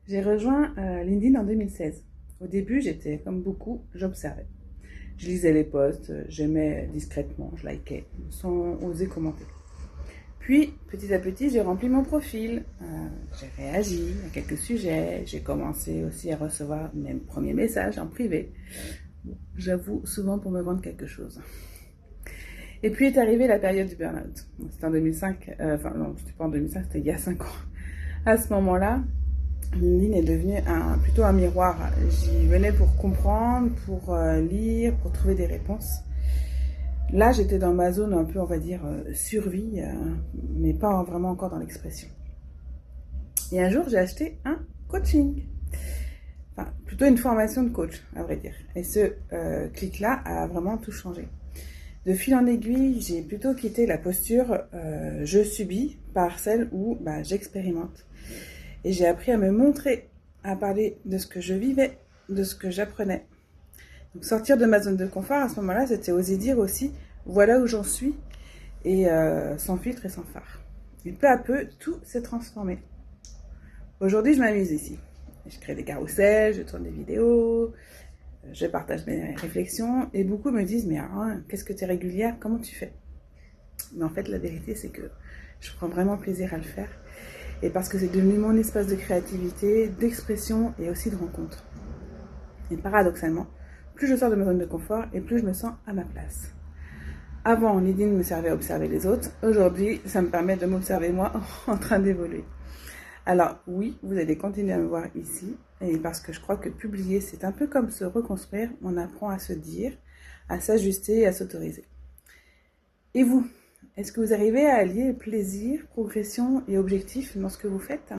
J'ai rejoint LinkedIn en 2016. Au début, j'étais comme beaucoup, j'observais. Je lisais les posts, j'aimais discrètement, je likais, sans oser commenter. Puis, petit à petit, j'ai rempli mon profil, j'ai réagi à quelques sujets, j'ai commencé aussi à recevoir mes premiers messages en privé. Bon, j'avoue, souvent pour me vendre quelque chose. Et puis est arrivée la période du burn-out. C'était en 2005, non, c'était pas en 2005, c'était il y a 5 ans. À ce moment-là, LinkedIn est devenu plutôt un miroir. J'y venais pour comprendre, pour lire, pour trouver des réponses. Là, j'étais dans ma zone un peu, on va dire, survie, mais pas vraiment encore dans l'expression. Et un jour, j'ai acheté un coaching. Enfin, plutôt une formation de coach, à vrai dire. Et ce clic-là a vraiment tout changé. De fil en aiguille, j'ai plutôt quitté la posture je subis par celle où j'expérimente. Et j'ai appris à me montrer, à parler de ce que je vivais, de ce que j'apprenais. Donc sortir de ma zone de confort, à ce moment-là, c'était oser dire aussi, voilà où j'en suis, et sans filtre et sans phare. Et peu à peu, tout s'est transformé. Aujourd'hui, je m'amuse ici. Je crée des carousels, je tourne des vidéos, je partage mes réflexions, et beaucoup me disent, mais qu'est-ce que tu es régulière, comment tu fais? Mais en fait, la vérité, c'est que je prends vraiment plaisir à le faire. Et parce que c'est devenu mon espace de créativité, d'expression et aussi de rencontre. Et paradoxalement, plus je sors de ma zone de confort et plus je me sens à ma place. Avant, LinkedIn me servait à observer les autres. Aujourd'hui, ça me permet de m'observer moi en train d'évoluer. Alors oui, vous allez continuer à me voir ici. Et parce que je crois que publier, c'est un peu comme se reconstruire. On apprend à se dire, à s'ajuster et à s'autoriser. Et vous, est-ce que vous arrivez à allier plaisir, progression et objectif dans ce que vous faites ?